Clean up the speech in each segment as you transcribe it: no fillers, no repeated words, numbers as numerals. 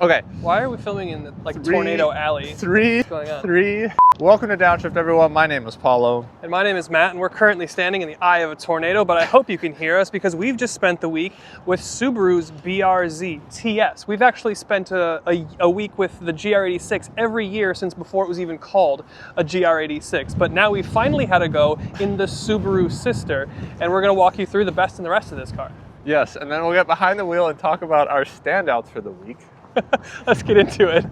Okay. Why are we filming in like Tornado Alley? What's going on? Welcome to Downshift, everyone. My name is Paulo. And my name is Matt, and we're currently standing in the eye of a tornado, but I hope you can hear us because we've just spent the week with Subaru's BRZ TS. We've actually spent a week with the GR86 every year since before it was even called a GR86, but now we finally had to go in the Subaru sister, and we're gonna walk you through the best and the rest of this car. Yes, and then we'll get behind the wheel and talk about our standouts for the week. Let's get into it.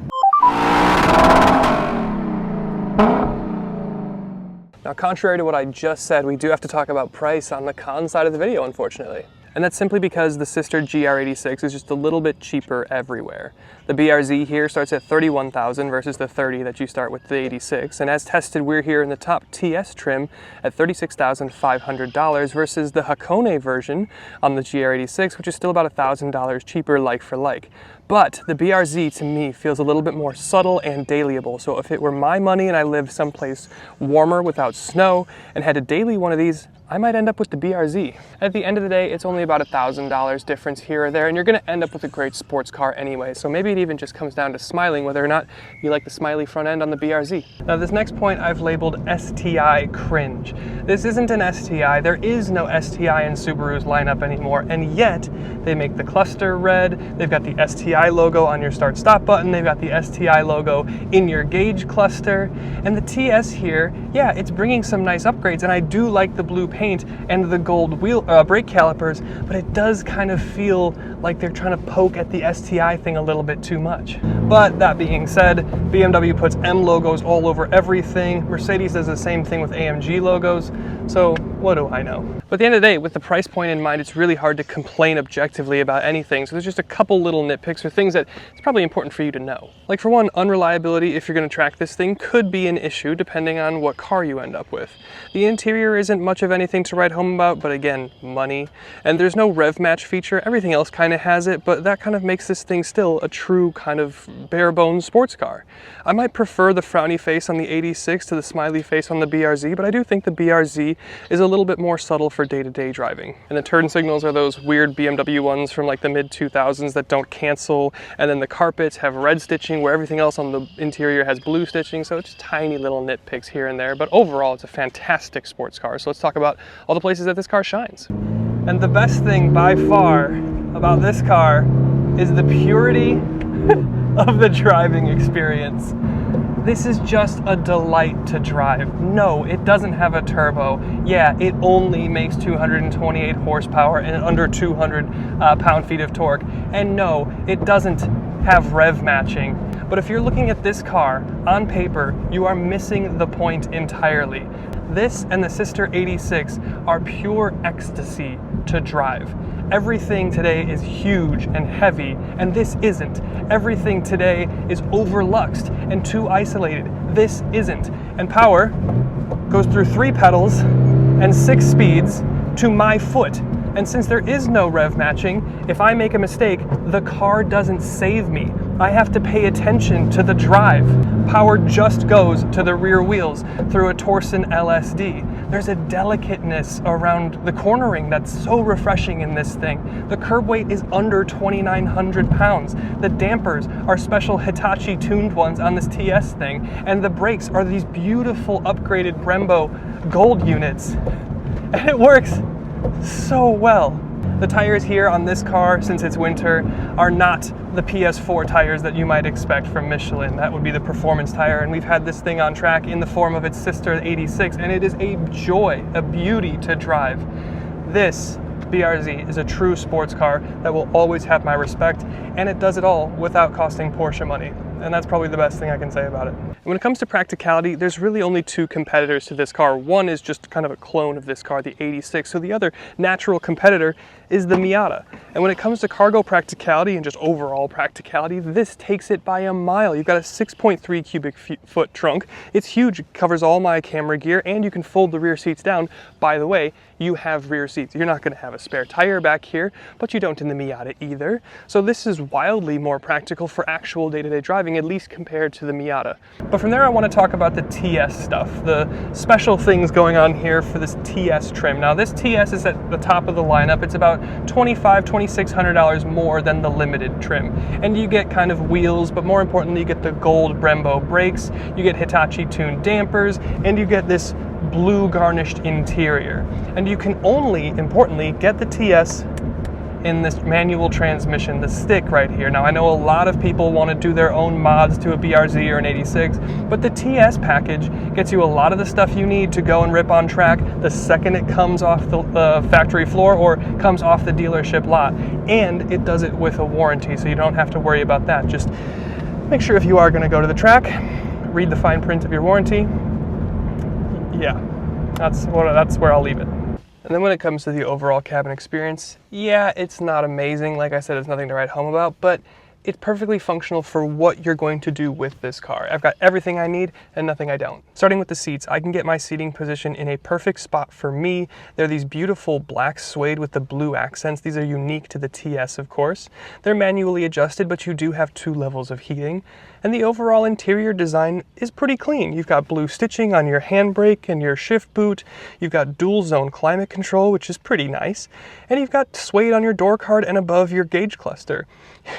Now, contrary to what I just said, we do have to talk about price on the con side of the video, unfortunately. And that's simply because the sister GR86 is just a little bit cheaper everywhere. The BRZ here starts at $31,000 versus the $30,000 that you start with the 86. And as tested, we're here in the top TS trim at $36,500 versus the Hakone version on the GR86, which is still about $1,000 cheaper like for like. But the BRZ to me feels a little bit more subtle and dailyable. So if it were my money and I lived someplace warmer without snow and had to daily one of these, I might end up with the BRZ. At the end of the day, it's only about $1,000 difference here or there, and you're gonna end up with a great sports car anyway. So maybe it even just comes down to smiling, whether or not you like the smiley front end on the BRZ. Now this next point I've labeled STI cringe. This isn't an STI, there is no STI in Subaru's lineup anymore, and yet they make the cluster red, they've got the STI logo on your start stop button, they've got the STI logo in your gauge cluster, and the TS here, yeah, it's bringing some nice upgrades, and I do like the blue paint and the gold wheel brake calipers, but it does kind of feel like they're trying to poke at the STI thing a little bit too much. But that being said, BMW puts M logos all over everything. Mercedes does the same thing with AMG logos. So what do I know? But at the end of the day, with the price point in mind, it's really hard to complain objectively about anything. So there's just a couple little nitpicks or things that it's probably important for you to know. Like for one, unreliability, if you're going to track this thing, could be an issue depending on what car you end up with. The interior isn't much of anything to write home about, but again, money. And there's no rev match feature. Everything else kind of has it, but that kind of makes this thing still a true kind of bare bones sports car. I might prefer the frowny face on the 86 to the smiley face on the BRZ, but I do think the BRZ is a little bit more subtle for day-to-day driving. And the turn signals are those weird BMW ones from like the mid-2000s that don't cancel, and then the carpets have red stitching where everything else on the interior has blue stitching, so it's just tiny little nitpicks here and there, but overall it's a fantastic sports car. So let's talk about all the places that this car shines. And the best thing by far about this car is the purity of the driving experience. This is just a delight to drive. No, it doesn't have a turbo. Yeah, it only makes 228 horsepower and under 200 pound-feet of torque. And no, it doesn't have rev matching. But if you're looking at this car on paper, you are missing the point entirely. This and the sister 86 are pure ecstasy to drive. Everything today is huge and heavy, and this isn't. Everything today is overluxed and too isolated. This isn't. And power goes through 3 pedals and 6 speeds to my foot. And since there is no rev matching, if I make a mistake, the car doesn't save me. I have to pay attention to the drive. Power just goes to the rear wheels through a Torsen LSD. There's a delicateness around the cornering that's so refreshing in this thing. The curb weight is under 2,900 pounds. The dampers are special Hitachi tuned ones on this TS thing. And the brakes are these beautiful upgraded Brembo gold units. And it works so well. The tires here on this car, since it's winter, are not the PS4 tires that you might expect from Michelin. That would be the performance tire, and we've had this thing on track in the form of its sister 86, and it is a joy, a beauty to drive. This BRZ is a true sports car that will always have my respect, and it does it all without costing Porsche money. And that's probably the best thing I can say about it. And when it comes to practicality, there's really only 2 competitors to this car. One is just kind of a clone of this car, the 86. So the other natural competitor is the Miata. And when it comes to cargo practicality and just overall practicality, this takes it by a mile. You've got a 6.3 cubic foot trunk. It's huge, it covers all my camera gear, and you can fold the rear seats down. By the way, you have rear seats. You're not gonna have a spare tire back here, but you don't in the Miata either. So this is wildly more practical for actual day-to-day driving. driving, at least compared to the Miata. But from there I want to talk about the TS stuff, the special things going on here for this TS trim. Now this TS is at the top of the lineup. It's about $2,600 more than the limited trim. And you get kind of wheels, but more importantly you get the gold Brembo brakes, you get Hitachi tuned dampers, and you get this blue garnished interior. And you can only, importantly, get the TS in this manual transmission, the stick right here. Now I know a lot of people want to do their own mods to a BRZ or an 86, but the TS package gets you a lot of the stuff you need to go and rip on track the second it comes off the factory floor or comes off the dealership lot. And it does it with a warranty, so you don't have to worry about that. Just make sure if you are going to go to the track, read the fine print of your warranty. Yeah, that's where I'll leave it. And then when it comes to the overall cabin experience, yeah, it's not amazing. Like I said, it's nothing to write home about, but it's perfectly functional for what you're going to do with this car. I've got everything I need and nothing I don't. Starting with the seats, I can get my seating position in a perfect spot for me. They're these beautiful black suede with the blue accents. These are unique to the TS, of course. They're manually adjusted, but you do have 2 levels of heating. And the overall interior design is pretty clean. You've got blue stitching on your handbrake and your shift boot. You've got dual zone climate control, which is pretty nice. And you've got suede on your door card and above your gauge cluster.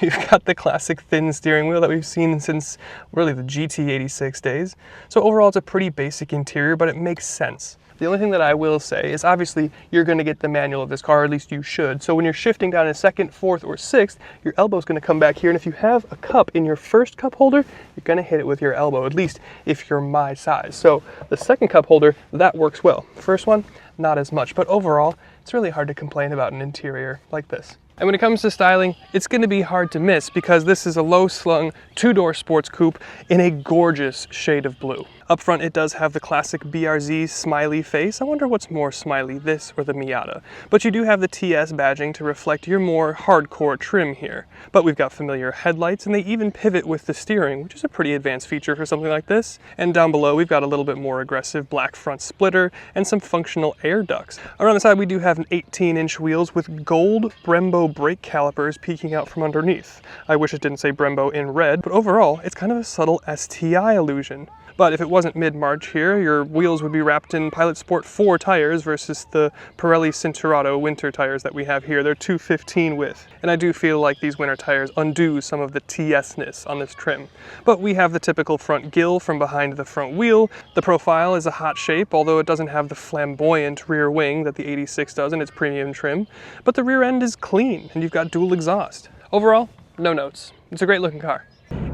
You've got the classic thin steering wheel that we've seen since really the GT86 days. So overall it's a pretty basic interior, but it makes sense. The only thing that I will say is obviously you're going to get the manual of this car, or at least you should. So when you're shifting down in 2nd, 4th, or 6th, your elbow's going to come back here. And if you have a cup in your first cup holder, you're going to hit it with your elbow, at least if you're my size. So the 2nd cup holder, that works well. First one, not as much. But overall, it's really hard to complain about an interior like this. And when it comes to styling, it's going to be hard to miss because this is a low-slung 2-door sports coupe in a gorgeous shade of blue. Up front, it does have the classic BRZ smiley face. I wonder what's more smiley, this or the Miata. But you do have the TS badging to reflect your more hardcore trim here. But we've got familiar headlights, and they even pivot with the steering, which is a pretty advanced feature for something like this. And down below, we've got a little bit more aggressive black front splitter and some functional air ducts. Around the side, we do have an 18-inch wheels with gold Brembo brake calipers peeking out from underneath. I wish it didn't say Brembo in red, but overall, it's kind of a subtle STI illusion. But if it wasn't mid-March here, your wheels would be wrapped in Pilot Sport 4 tires versus the Pirelli Cinturato winter tires that we have here. They're 215 width. And I do feel like these winter tires undo some of the TS-ness on this trim. But we have the typical front grille from behind the front wheel. The profile is a hot shape, although it doesn't have the flamboyant rear wing that the 86 does in its premium trim. But the rear end is clean, and you've got dual exhaust. Overall, no notes. It's a great looking car.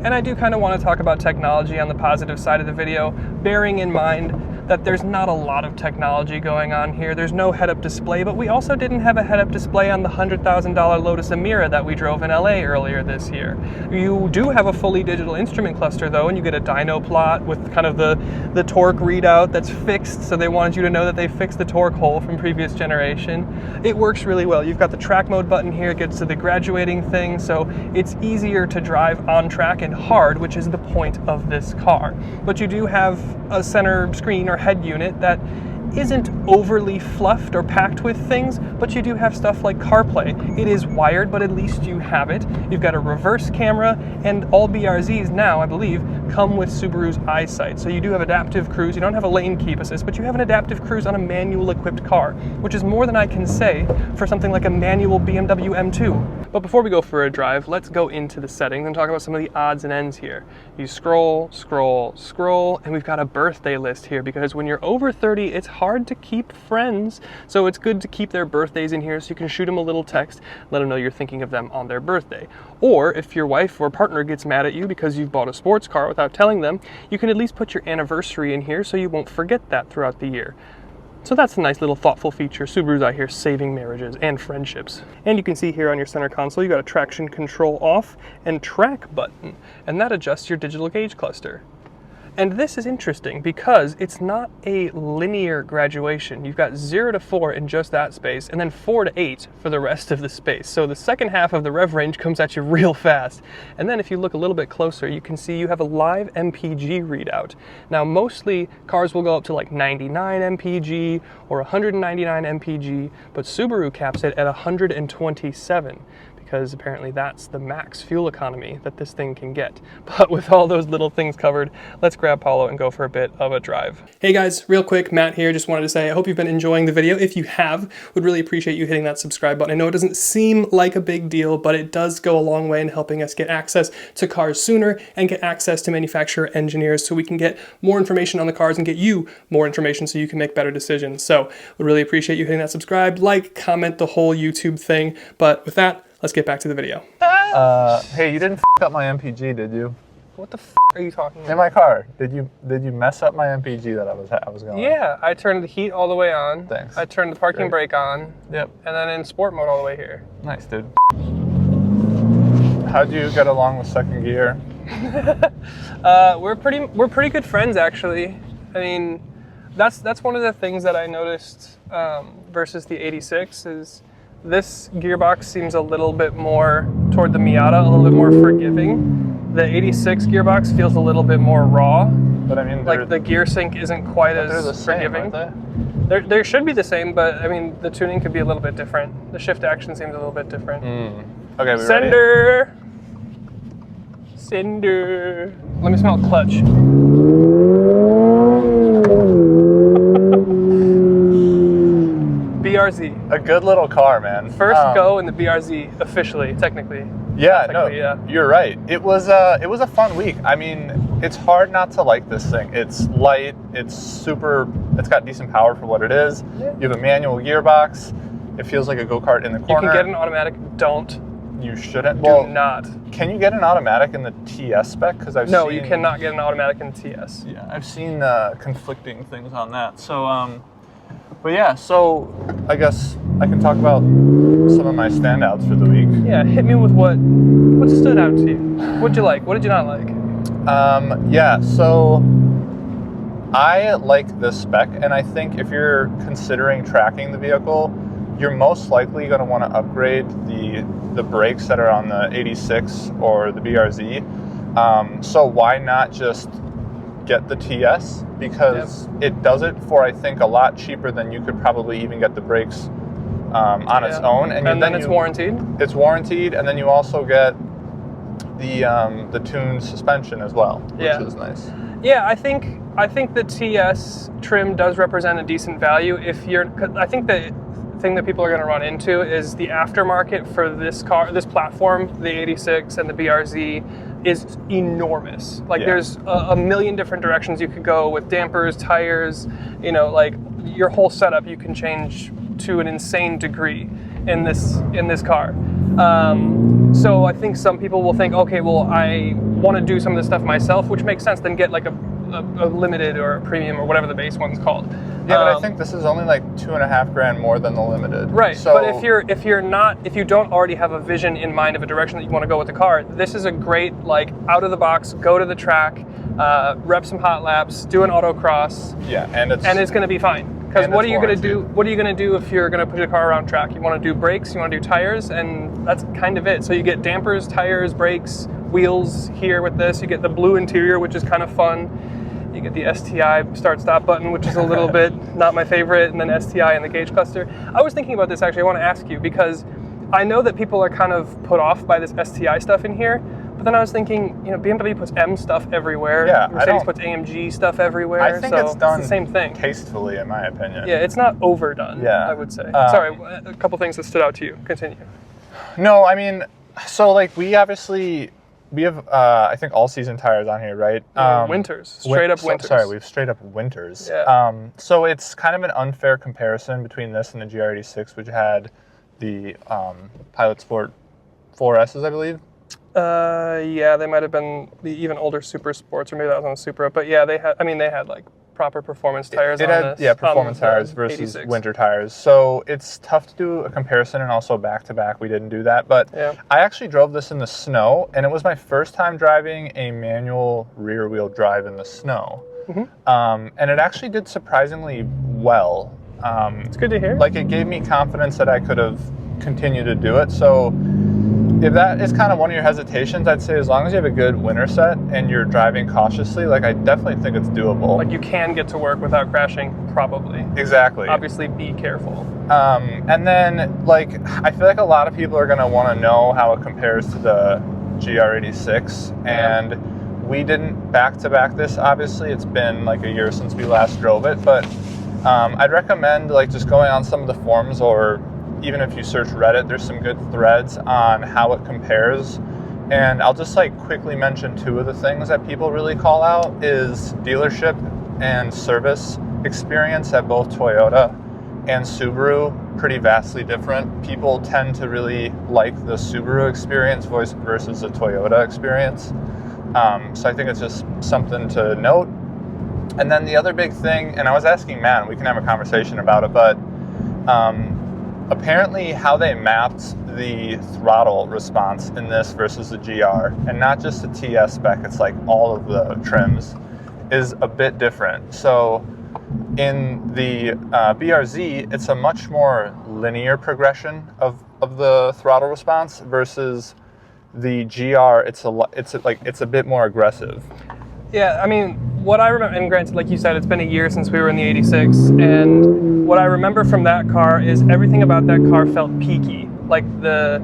And I do kind of want to talk about technology on the positive side of the video, bearing in mind that there's not a lot of technology going on here. There's no head-up display, but we also didn't have a head-up display on the $100,000 Lotus Emira that we drove in LA earlier this year. You do have a fully digital instrument cluster though, and you get a dyno plot with kind of the torque readout that's fixed, so they wanted you to know that they fixed the torque hole from previous generation. It works really well. You've got the track mode button here, it gets to the graduating thing, so it's easier to drive on track and hard, which is the point of this car. But you do have a center screen or head unit that isn't overly fluffed or packed with things, but you do have stuff like CarPlay. It is wired, but at least you have it. You've got a reverse camera, and all BRZs now, I believe, come with Subaru's EyeSight. So you do have adaptive cruise. You don't have a lane keep assist, but you have an adaptive cruise on a manual equipped car, which is more than I can say for something like a manual BMW M2. But before we go for a drive, let's go into the settings and talk about some of the odds and ends here. You scroll, scroll, scroll, and we've got a birthday list here because when you're over 30, it's hard to keep friends. So it's good to keep their birthdays in here so you can shoot them a little text, let them know you're thinking of them on their birthday. Or if your wife or partner gets mad at you because you've bought a sports car without telling them, you can at least put your anniversary in here so you won't forget that throughout the year. So that's a nice little thoughtful feature. Subaru's out here saving marriages and friendships. And you can see here on your center console, you got a traction control off and track button, and that adjusts your digital gauge cluster. And this is interesting because it's not a linear graduation. You've got 0 to 4 in just that space, and then 4 to 8 for the rest of the space. So the second half of the rev range comes at you real fast. And then if you look a little bit closer, you can see you have a live MPG readout. Now mostly cars will go up to like 99 MPG or 199 MPG, but Subaru caps it at 127. because apparently that's the max fuel economy that this thing can get. But with all those little things covered, let's grab Paulo and go for a bit of a drive. Hey guys, real quick, Matt here. Just wanted to say I hope you've been enjoying the video. If you have, would really appreciate you hitting that subscribe button. I know it doesn't seem like a big deal, but it does go a long way in helping us get access to cars sooner and get access to manufacturer engineers so we can get more information on the cars and get you more information so you can make better decisions. So would really appreciate you hitting that subscribe, like, comment, the whole YouTube thing. But with that, let's get back to the video. Hey, you didn't up my MPG, did you? What the are you talking about? In my car. Did you mess up my MPG that I was going? Yeah, I turned the heat all the way on. Thanks. I turned the parking brake on. Yep. And then in sport mode all the way here. Nice, dude. How'd you get along with second gear? We're pretty good friends, actually. I mean, that's one of the things that I noticed versus the 86 is this gearbox seems a little bit more toward the Miata, a little bit more forgiving. The 86 gearbox feels a little bit more raw. But I mean, like the gear sync isn't quite as forgiving. They should be the same, but I mean, the tuning could be a little bit different. The shift action seems a little bit different. Okay, we Sender. Ready? Sender. Let me smell clutch. BRZ. A good little car, man. First go in the BRZ officially, technically. Yeah, you're right. It was a fun week. I mean, it's hard not to like this thing. It's light. It's got decent power for what it is. Yeah. You have a manual gearbox. It feels like a go-kart in the corner. You can get an automatic. Don't. You shouldn't. Do not. Can you get an automatic in the TS spec? Because No, you cannot get an automatic in TS. Yeah, I've seen conflicting things on that. So, but yeah, so I guess I can talk about some of my standouts for the week. Yeah, hit me with what stood out to you. What'd you like? What did you not like? Yeah, so I like this spec, and I think if you're considering tracking the vehicle, you're most likely going to want to upgrade the brakes that are on the 86 or the BRZ. So why not just get the TS? Because it does it for, I think, a lot cheaper than you could probably even get the brakes on its own. And then it's warranted? It's warranted, and then you also get the tuned suspension as well, which is nice. Yeah, I think the TS trim does represent a decent value. I think the thing that people are going to run into is the aftermarket for this platform, the 86 and the BRZ, is enormous. Like there's a million different directions you could go with dampers, tires, like your whole setup you can change to an insane degree in this car. So I think some people will think, okay, well, I want to do some of this stuff myself, which makes sense. Then get like a limited or a premium or whatever the base one's called. Yeah, but I think this is only like $2.5 grand more than the limited. Right. So, but if you don't already have a vision in mind of a direction that you want to go with the car, this is a great like out of the box, go to the track, rep some hot laps, do an autocross. Yeah, and it's going to be fine. Because what are you going to do? What are you going to do if you're going to push a car around track? You want to do brakes, you want to do tires, and that's kind of it. So you get dampers, tires, brakes, wheels here with this. You get the blue interior, which is kind of fun. You get the STI start-stop button, which is a little bit not my favorite, and then STI and the gauge cluster. I was thinking about this, actually. I want to ask you, because I know that people are kind of put off by this STI stuff in here, but then I was thinking, BMW puts M stuff everywhere. Yeah, Mercedes puts AMG stuff everywhere. I think it's done the same thing. Tastefully, in my opinion. Yeah, it's not overdone, I would say. Sorry, a couple things that stood out to you. Continue. No, I mean, so like we have, I think all-season tires on here, right? Winters, straight up winters. Sorry, we have straight up winters. Yeah. So it's kind of an unfair comparison between this and the GR86, which had the Pilot Sport 4S's, I believe. Yeah, they might have been the even older Super Sports, or maybe that was on the Supra. But yeah, they had like proper performance tires on this. Yeah, performance tires versus 86. Winter tires. So it's tough to do a comparison, and also back-to-back, we didn't do that. But I actually drove this in the snow, and it was my first time driving a manual rear-wheel drive in the snow. Mm-hmm. And it actually did surprisingly well. It's good to hear. Like, it gave me confidence that I could have continued to do it. So if that is kind of one of your hesitations, I'd say as long as you have a good winter set and you're driving cautiously, like I definitely think it's doable. Like you can get to work without crashing, probably. Exactly. Obviously, be careful. And then, like, I feel like a lot of people are going to want to know how it compares to the GR86, and we didn't back-to-back this, obviously. It's been like a year since we last drove it, but I'd recommend like just going on some of the forums, or even if you search Reddit, there's some good threads on how it compares. And I'll just like quickly mention two of the things that people really call out is dealership and service experience at both Toyota and Subaru. Pretty vastly different. People tend to really like the Subaru experience versus the Toyota experience. So I think it's just something to note. And then the other big thing, and I was asking Matt, and we can have a conversation about it, but apparently how they mapped the throttle response in this versus the GR, and not just the TS spec, it's like all of the trims, is a bit different. So in the BRZ, it's a much more linear progression of the throttle response versus the GR. It's a bit more aggressive. Yeah, I mean, what I remember, and granted, like you said, it's been a year since we were in the 86, and what I remember from that car is everything about that car felt peaky. Like the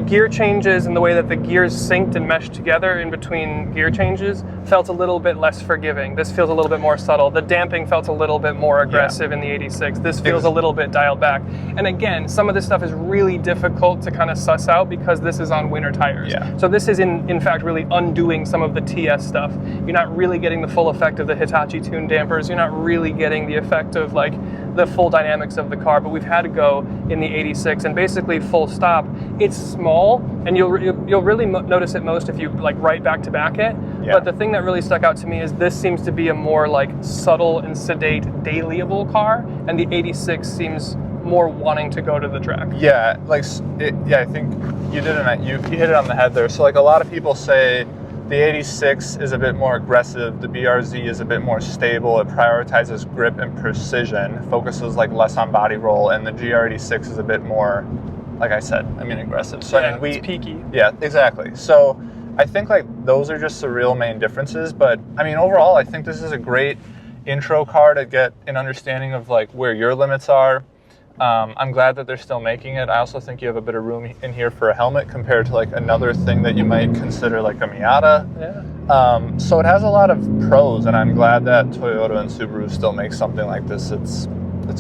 gear changes and the way that the gears synced and meshed together in between gear changes felt a little bit less forgiving. This feels a little bit more subtle. The damping felt a little bit more aggressive in the 86. This feels a little bit dialed back. And again, some of this stuff is really difficult to kind of suss out because this is on winter tires. Yeah. So this is in fact really undoing some of the TS stuff. You're not really getting the full effect of the Hitachi tuned dampers. You're not really getting the effect of like the full dynamics of the car, but we've had to go in the 86 and basically full stop. It's small, and you'll really notice it most if you like right back to back it. Yeah. But the thing that really stuck out to me is this seems to be a more like subtle and sedate dailyable car, and the 86 seems more wanting to go to the track. Yeah, like I think you hit it on the head there. So like a lot of people say the 86 is a bit more aggressive, the BRZ is a bit more stable, it prioritizes grip and precision, focuses like less on body roll, and the GR86 is a bit more, like I said, aggressive. So yeah, it's peaky. Yeah, exactly. So I think like those are just the real main differences, but I mean overall I think this is a great intro car to get an understanding of like where your limits are. I'm glad that they're still making it. I also think you have a bit of room in here for a helmet compared to like another thing that you might consider like a Miata. Yeah. So it has a lot of pros, and I'm glad that Toyota and Subaru still make something like this. It's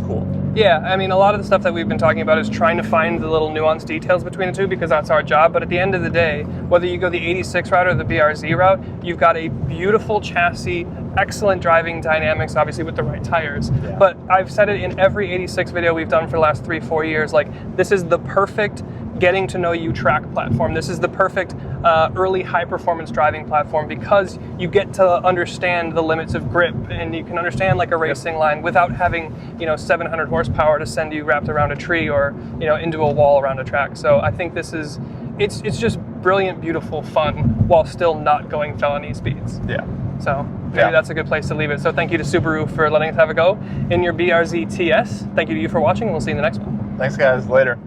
cool. Yeah, I mean, a lot of the stuff that we've been talking about is trying to find the little nuanced details between the two because that's our job. But at the end of the day, whether you go the 86 route or the BRZ route, you've got a beautiful chassis, excellent driving dynamics, obviously with the right tires. Yeah. But I've said it in every 86 video we've done for the last 3-4 years, like this is the perfect getting to know you track platform. This is the perfect early high performance driving platform because you get to understand the limits of grip and you can understand like a racing line without having 700 horsepower to send you wrapped around a tree or into a wall around a track. So I think this is it's just brilliant, beautiful fun while still not going felony speeds. Yeah. So maybe that's a good place to leave it. So thank you to Subaru for letting us have a go in your BRZ TS. Thank you to you for watching, and we'll see you in the next one. Thanks guys, later.